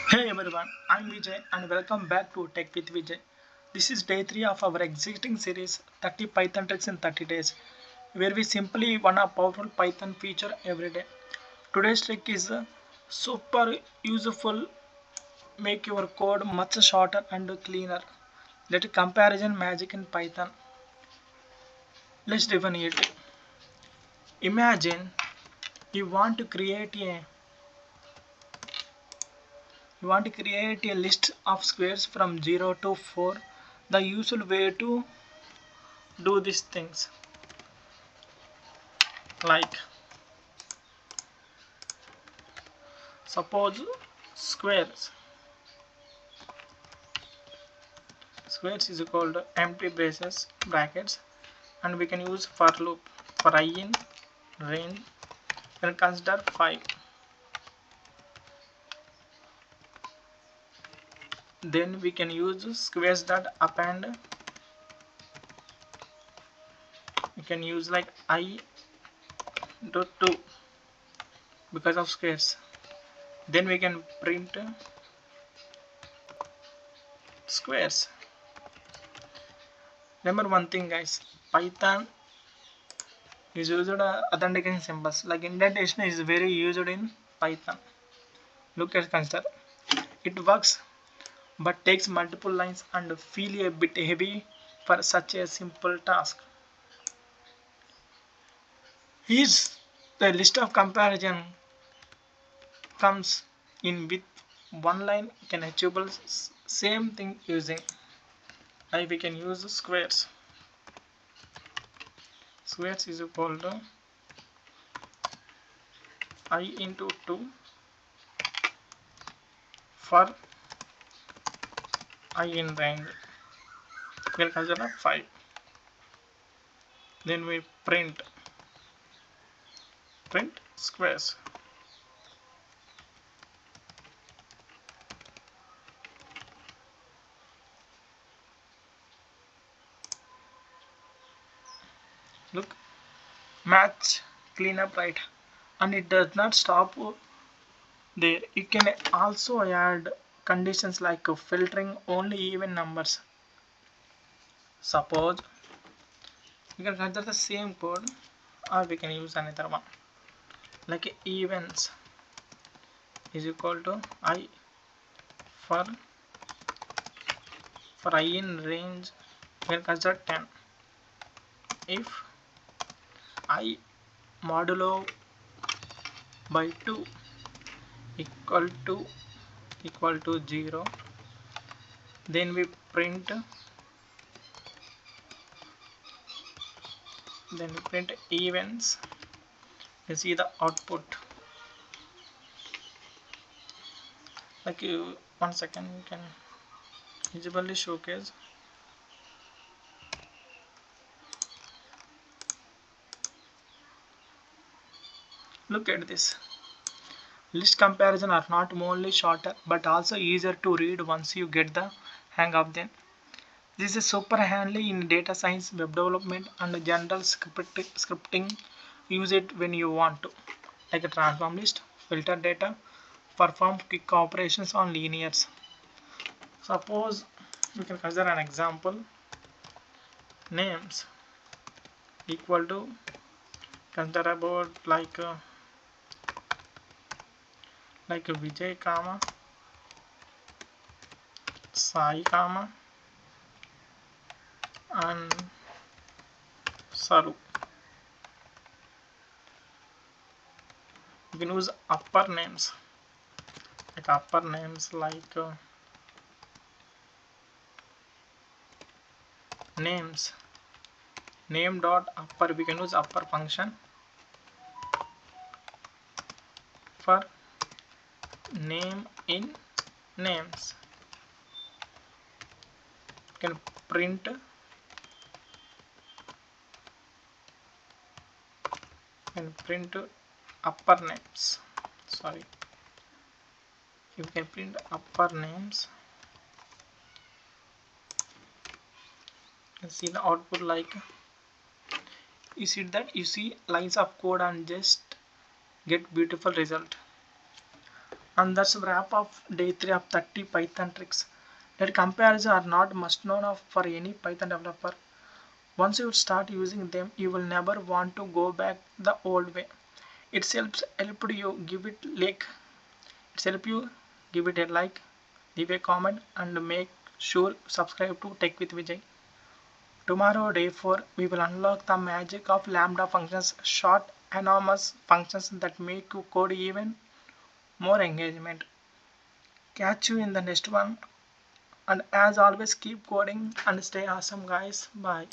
Hey everyone, I'm Vijay and welcome back to Tech with Vijay. This is day 3 of our existing series 30 Python tricks in 30 days, where we simply want a powerful Python feature every day. Today's trick is super useful, make your code much shorter and cleaner. Let comparison magic in Python. Let's define it. Imagine you want to create a list of squares from 0 to 4. The usual way to do these things, like suppose squares squares is equal to empty brackets, and we can use for loop for I in range and consider 5. Then we can use squares that append. We can use like I dot 2 because of squares. Then we can print squares. Remember one thing guys, Python is used authentication symbols, like indentation is very used in Python. Look at consider, it works but takes multiple lines and feel a bit heavy for such a simple task. Here's the list of comparison comes in with one line, can achievable same thing using we can use squares is equal to I into 2 for I in range, we'll consider 5. Then we print squares. Look, match, clean up, right? And it does not stop there. You can also add conditions like filtering only even numbers. Suppose we can consider the same code, or we can use another one like events is equal to I for I in range, we can consider 10. If I modulo by 2 equal to 0, then we print events. You see the output, like you 1 second you can visibly showcase. Look at this. List comparison are not only shorter but also easier to read once you get the hang of them. This is super handy in data science, web development, and general scripting. Use it when you want to, like a transform list, filter data, perform quick operations on linears. Suppose we can consider an example. Names equal to, consider about like Vijay comma Sai comma and Saru. You can use upper names like names, name dot upper. We can use upper function for name in names. You can print upper names. Sorry, you can print upper names. You can see the output, like you see lines of code and just get beautiful result. And that's a wrap of day 3 of 30 Python tricks that comparisons are not must known of for any Python developer. Once you start using them, you will never want to go back the old way. Helped you give it like it's help you give it a like, leave a comment, and make sure subscribe to Tech with Vijay. Tomorrow, day 4, we will unlock the magic of lambda functions, short, enormous functions that make you code even more engagement. Catch you in the next one, and as always, keep coding and stay awesome, guys. Bye.